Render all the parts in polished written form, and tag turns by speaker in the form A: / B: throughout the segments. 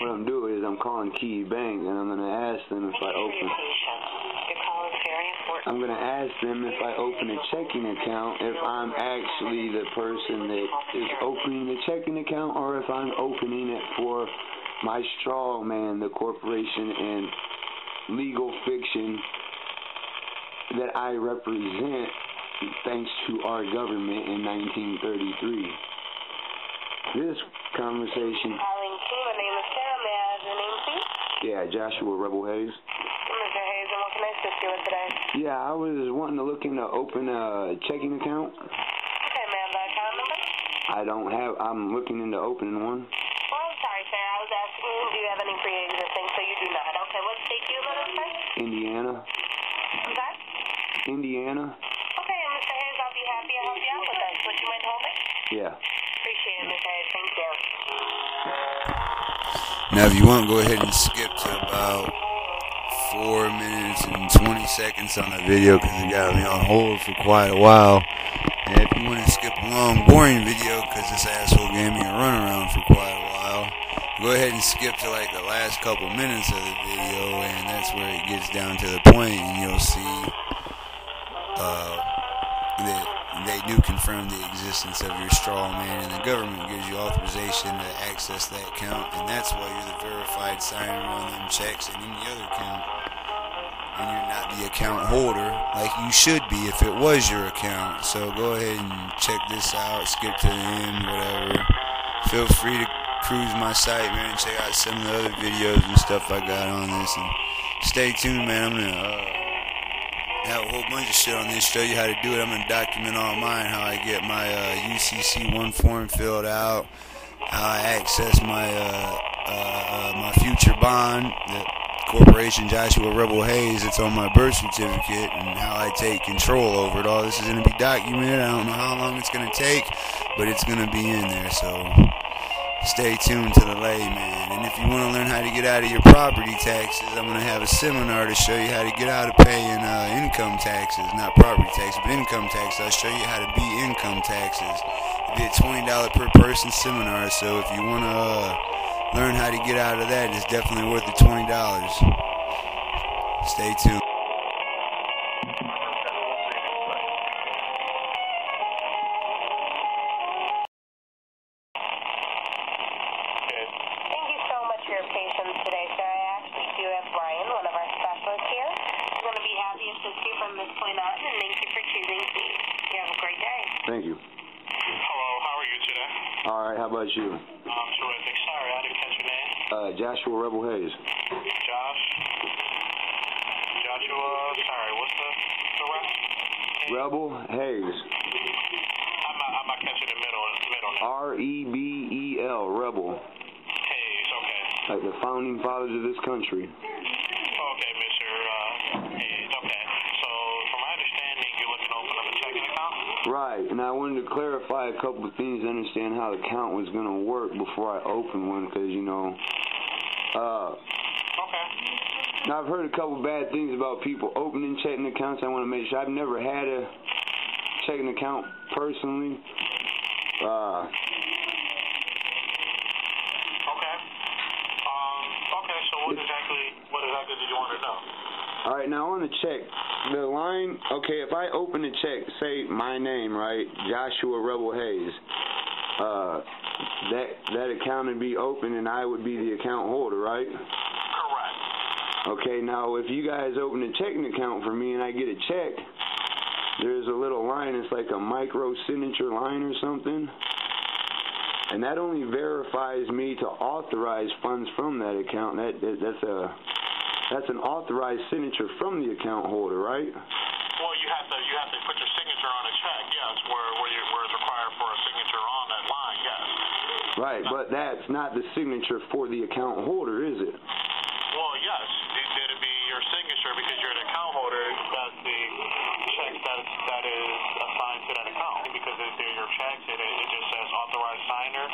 A: What I'm doing is I'm calling Key Bank, and I'm gonna ask them if I open.
B: Your call is very important.
A: I'm gonna ask them if I open a checking account, if I'm actually the person that is opening the checking account, or if I'm opening it for my straw man, the corporation and legal fiction that I represent, thanks to our government in 1933. This conversation.
B: Calling Key, my name is Sarah. May I have your name, please?
A: Yeah, Joshua Rebel Hayes.
B: Mr. Hayes, and what can I assist you with today?
A: Yeah, I was wanting to look into open a checking account.
B: Okay, may I have the account number?
A: I'm looking into opening one.
B: Well, I'm sorry, sir. I was asking you, do you have any pre-existing, so you do not. Okay, what state do you live in, sir?
A: Indiana.
B: I'm sorry?
A: Indiana.
B: Okay, Mr. Hayes, I'll be happy to help you out with this. Would you mind holding?
A: Yeah.
B: Appreciate it, Mr. Hayes. Thank you.
C: Now, if you want, go ahead and skip to about 4 minutes and 20 seconds on the video because it got me on hold for quite a while. And if you want to skip a long, boring video because this asshole gave me a runaround for quite a while, go ahead and skip to like the last couple minutes of the video, and that's where it gets down to the point, and you'll see that they do confirm the existence of your straw man, and the government gives you authorization to access that account, and that's why you're the verified signer on them checks and any other account, and you're not the account holder like you should be if it was your account. So go ahead and check this out, skip to the end, whatever. Feel free to cruise my site, man, and check out some of the other videos and stuff I got on this, and stay tuned, man. I'm gonna have a whole bunch of shit on this, show you how to do it. I'm gonna document all mine, how I get my UCC1 form filled out, how I access my my future bond, the corporation Joshua Rebel Hayes, it's on my birth certificate, and how I take control over it all. This is gonna be documented. I don't know how long it's gonna take, but it's gonna be in there, so stay tuned to the layman. And if you want to learn how to get out of your property taxes, I'm going to have a seminar to show you how to get out of paying income taxes. Not property taxes, but income taxes. I'll show you how to beat income taxes. It'll be a $20 per person seminar, so if you want to learn how to get out of that, it's definitely worth the $20. Stay tuned.
A: Thank you.
D: Hello, how are you today?
A: Alright, how about you?
D: I'm terrific. Sorry, I didn't catch your name.
A: Joshua Rebel Hayes.
D: Joshua, sorry, what's the rest?
A: Rebel Hayes.
D: I'm not catching the middle name.
A: R-E-B-E-L, Rebel.
D: Hayes, okay.
A: Like the founding fathers of this country.
D: Okay, Mr. Hayes, okay. So, from my understanding, you're looking to open up a checking account?
A: Right, and I wanted to clarify a couple of things to understand how the account was going to work before I open one, because, you know,
D: okay.
A: Now I've heard a couple bad things about people opening checking accounts. I want to make sure. I've never had a checking account personally.
D: Okay, so what exactly did you want to know?
A: All right, now on the check, the line, okay, if I open a check, say my name, right, Joshua Rebel Hayes, that account would be open and I would be the account holder, right?
D: Correct.
A: Okay, now if you guys open a checking account for me and I get a check, there's a little line, it's like a micro signature line or something, and that only verifies me to authorize funds from that account. That's an authorized signature from the account holder, right?
D: Well, you have to put your signature on a check, yes, where it's required for a signature on that line, yes.
A: Right, but that's not the signature for the account holder, is it?
D: Well, yes, it'd be your signature because you're an account holder. That's the check that is assigned to that account because they're your checks. It just says authorized signer.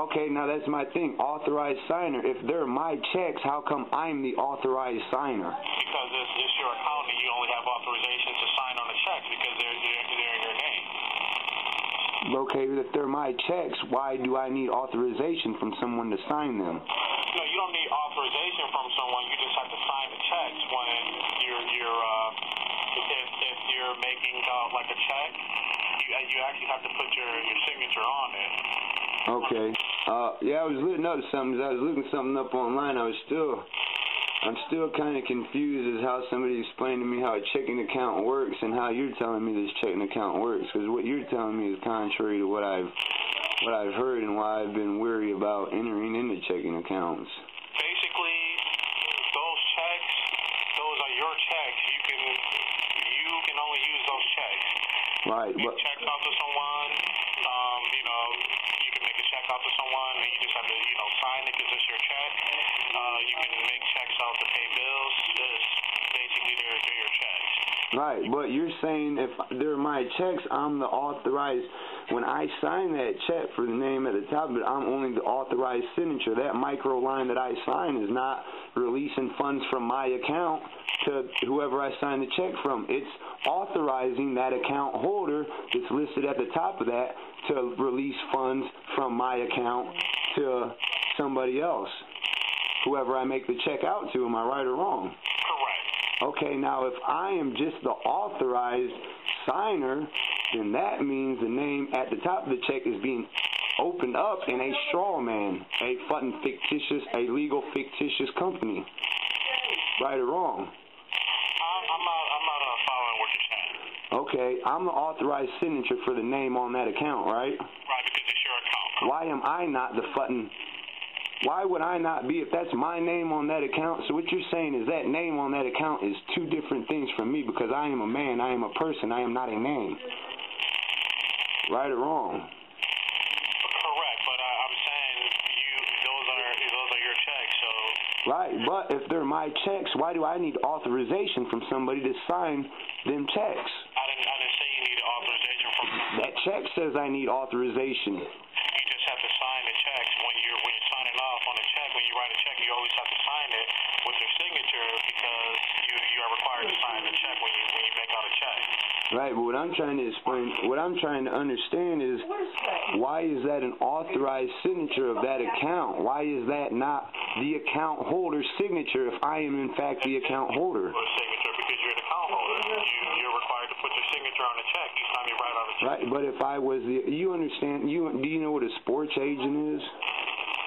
A: Okay, now that's my thing, authorized signer. If they're my checks, how come I'm the authorized signer?
D: Because it's your account and you only have authorization to sign on the checks because they're in your name.
A: Okay, if they're my checks, why do I need authorization from someone to sign them?
D: No, you don't need authorization from someone. You just have to sign the checks when if you're making like a check, you actually have to put your signature on it.
A: Okay. Yeah, I was looking something up online. I'm still kind of confused as how somebody explained to me how a checking account works and how you're telling me this checking account works. Because what you're telling me is contrary to what I've heard and why I've been wary about entering into checking accounts.
D: Basically, those checks, those are your checks. You can only use those checks.
A: Right.
D: You check out to someone, you can make a check out to someone, and you just have to, sign it because it's your check. You can make checks out to pay bills. Basically, they're your checks.
A: Right, but you're saying if they're my checks, I'm the authorized. When I sign that check for the name at the top of it, I'm only the authorized signature. That micro line that I sign is not releasing funds from my account to whoever I sign the check from. It's authorizing that account holder that's listed at the top of that to release funds from my account to somebody else, whoever I make the check out to. Am I right or wrong?
D: Correct.
A: Okay, now if I am just the authorized signer, then that means the name at the top of the check is being opened up in a straw man, a legal fictitious company. Right or wrong?
D: I'm not following what you're saying.
A: Okay, I'm the authorized signature for the name on that account, right?
D: Right, because it's your account.
A: Why am I not the Why would I not be if that's my name on that account? So what you're saying is that name on that account is two different things from me because I am a man, I am a person, I am not a name. Right or wrong?
D: Correct, but I'm saying those are your checks, so.
A: Right, but if they're my checks, why do I need authorization from somebody to sign them checks?
D: I didn't say you need authorization from somebody.
A: That check says I need authorization.
D: You just have to sign the checks when you're signing off on a check. When you write a check, you always have to sign it with your signature because you are required to sign the check when you make out a check.
A: Right, but what I'm trying to understand is why is that an authorized signature of that account? Why is that not the account holder's signature if I am in fact the account holder?
D: Signature because you're the account holder. You're required to put your signature on the check each time you write out a check.
A: Right, but if I was do you know what a sports agent is?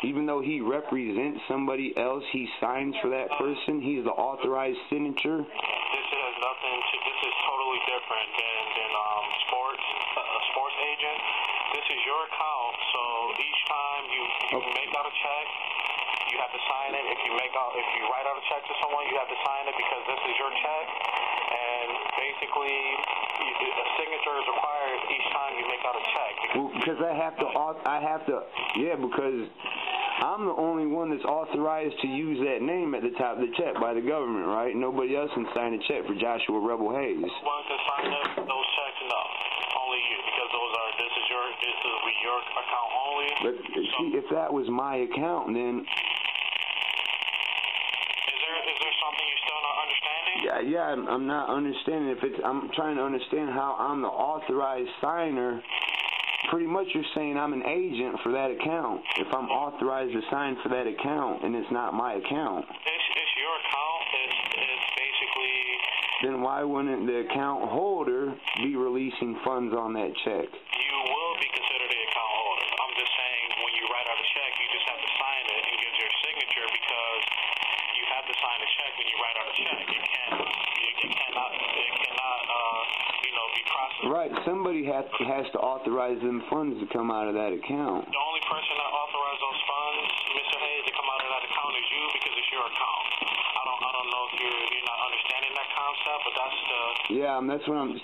A: Even though he represents somebody else, he signs for that person. He's the authorized signature.
D: This is totally different than a sports agent. This is your account, so each time you make out a check, you have to sign it. If you write out a check to someone, you have to sign it because this is your check. And basically, a signature is required each time you make out a check.
A: Because because I'm the only one that's authorized to use that name at the top of the check by the government, right? Nobody else can sign a check for Joshua Rebel Hayes.
D: One can sign those checks, no. Only you, because this is your account only.
A: But see, if that was my account, then
D: is there something you're still not understanding?
A: Yeah, I'm not understanding. I'm trying to understand how I'm the authorized signer. Pretty much you're saying I'm an agent for that account. If I'm authorized to sign for that account and it's not my account.
D: It's your account. It's basically.
A: Then why wouldn't the account holder be releasing funds on that check?
D: You will be considered the account holder. I'm just saying when you write out a check, you just have to sign it and give your signature because you have to sign a check when you write out a check. It cannot be processed.
A: Right, somebody has to authorize them funds to come out of that account.
D: The only person that authorizes those funds, Mr. Hayes, to come out of that account is you because it's your account. I don't know if you're not understanding that concept, but that's the.
A: Yeah, that's what I'm the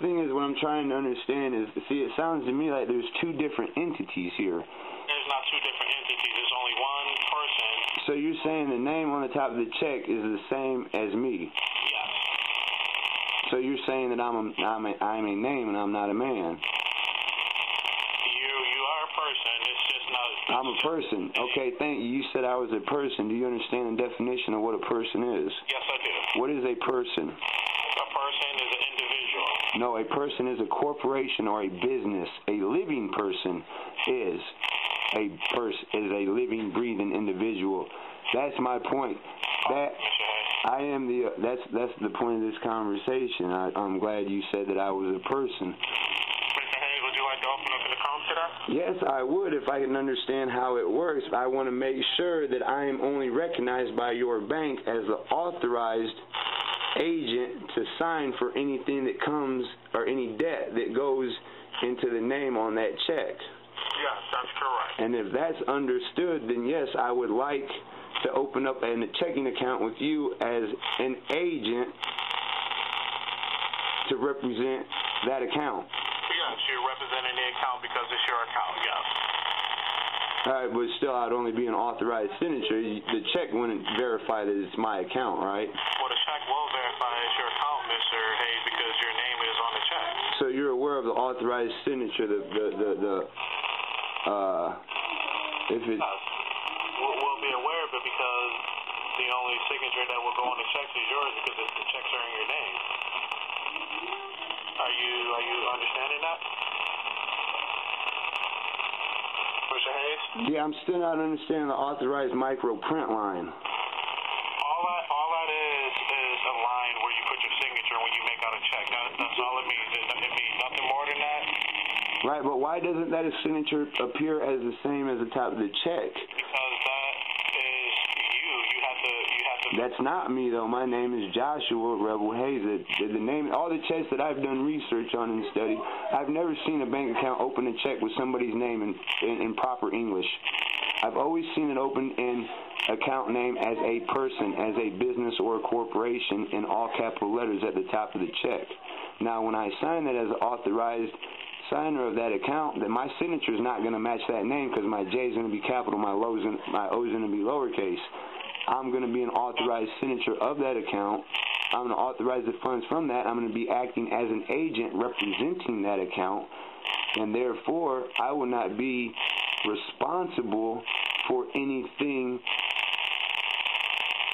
A: thing is what I'm trying to understand is it sounds to me like there's two different entities here.
D: There's not two different entities. There's only one person.
A: So you're saying the name on the top of the check is the same as me?
D: Yes.
A: So you're saying that I'm a name and I'm not a man?
D: You are a person. It's just not.
A: I'm a person. Okay, thank you. You said I was a person. Do you understand the definition of what a person is?
D: Yes, I do.
A: What is a person?
D: A person is an individual.
A: No, a person is a corporation or a business. A living person is. a person, as a living, breathing individual. That's my point. That I am the. That's the point of this conversation. I'm glad you said that I was a person.
D: Mr. Hayes, would you like to open up an account today?
A: Yes, I would if I can understand how it works. I want to make sure that I am only recognized by your bank as the authorized agent to sign for anything that comes or any debt that goes into the name on that check.
D: Yes, that's correct.
A: And if that's understood, then yes, I would like to open up a checking account with you as an agent to represent that account.
D: Yes, you're representing the account because it's your account, yes.
A: All right, but still, I'd only be an authorized signature. The check wouldn't verify that it's my account, right?
D: Well, the check will verify it's your account, Mr. Hayes, because your name is on the check.
A: So you're aware of the authorized signature, if it...
D: We'll be aware of it because the only signature that will go on the checks is yours because the checks are in your name. Are you understanding that? Mr. Hayes?
A: Yeah, I'm still not understanding the authorized micro print line.
D: All that is a line where you put your signature when you make out a check. That's all it means. It means nothing more than that.
A: Right, but why doesn't that signature appear as the same as the top of the check?
D: Because that is you. You have to.
A: That's not me, though. My name is Joshua Rebel Hayes. The name, all the checks that I've done research on and studied, I've never seen a bank account open a check with somebody's name in proper English. I've always seen it open in account name as a person, as a business or a corporation in all capital letters at the top of the check. Now, when I sign that as an authorized signer of that account, then my signature is not going to match that name because my J is going to be capital, my O is going to be lowercase. I'm going to be an authorized signature of that account. I'm going to authorize the funds from that. I'm going to be acting as an agent representing that account, and therefore I will not be responsible for anything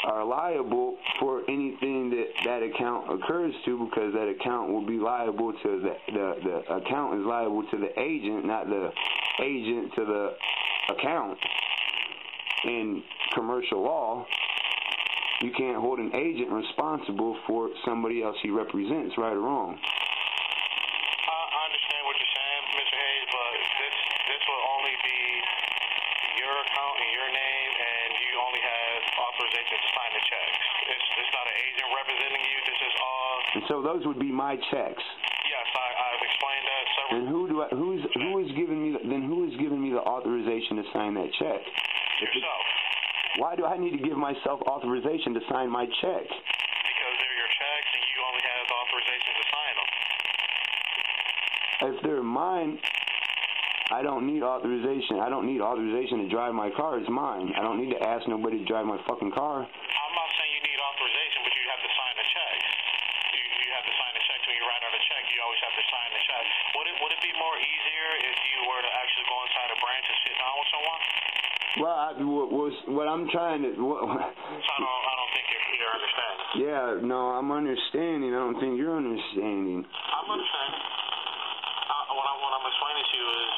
A: or liable for anything that account occurs to, because that account will be liable to the account is liable to the agent, not the agent to the account. In commercial law, you can't hold an agent responsible for somebody else he represents, right or wrong.
D: I understand what you're saying, Mr. Hayes, but this will only be your account in your name, and you only have authorization to sign the checks. It's not an agent representing you. This is all.
A: And so those would be my checks.
D: Yes, I've explained that several.
A: And who is giving me the authorization to sign that check?
D: Yourself.
A: Why do I need to give myself authorization to sign my check?
D: Because they're your checks, and you only have authorization to sign them.
A: If they're mine, I don't need authorization. I don't need authorization to drive my car. It's mine. I don't need to ask nobody to drive my fucking car.
D: I'm not saying you need authorization, but you have to sign the check. You have to sign the check when you write out a check. You always have to sign the check. Would it be more easier if you were to actually go inside a branch and sit down with someone?
A: Well, what I'm trying to...
D: I don't think you're understanding.
A: Yeah, no, I'm understanding. I don't think you're understanding.
D: I'm understanding. What I'm explaining to you is,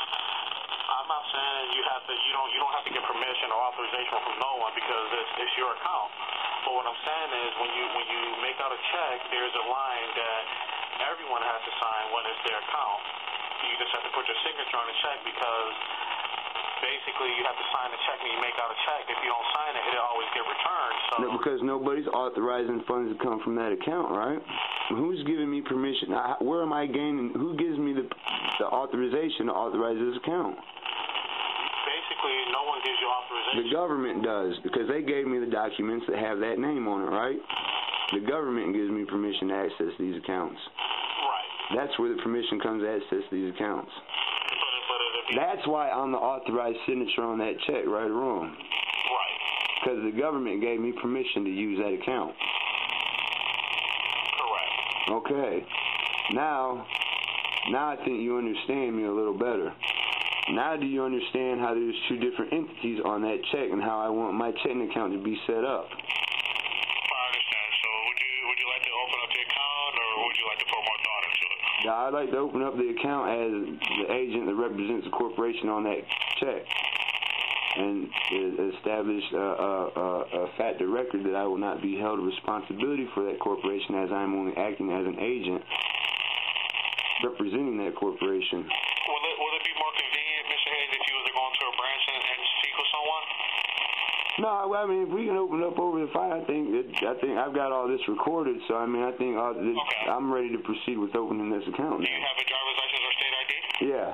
D: I'm not saying you don't have to get permission or authorization from no one because it's your account. But what I'm saying is, when you make out a check, there's a line that everyone has to sign when it's their account. You just have to put your signature on the check because basically you have to sign the check when you make out a check. If you don't sign it, it'll always get returned. So
A: no, because nobody's authorizing funds to come from that account, right? Who's giving me permission? Where am I gaining? Who gives me the authorization to authorize this account?
D: Basically, no one gives you authorization.
A: The government does, because they gave me the documents that have that name on it, right? The government gives me permission to access these accounts.
D: Right.
A: That's where the permission comes to access these accounts. That's why I'm the authorized signature on that check, right or wrong.
D: Right.
A: Because the government gave me permission to use that account.
D: Correct.
A: Okay. Now I think you understand me a little better. Now do you understand how there's two different entities on that check and how I want my checking account to be set up?
D: I understand. So would you like to open up the account, or would you like to put more thought into it?
A: I'd like to open up the account as the agent that represents the corporation on that check. and establish a factor record that I will not be held responsibility for that corporation, as I'm only acting as an agent representing that corporation.
D: Will it be more convenient, Mr. Hayes, if you was to go into a branch and speak with someone?
A: No, I mean, if we can open up over the phone, I think I've got all this recorded, so I mean, I think I'm ready to proceed with opening this account now.
D: Do you have a driver's license or state ID?
A: Yeah.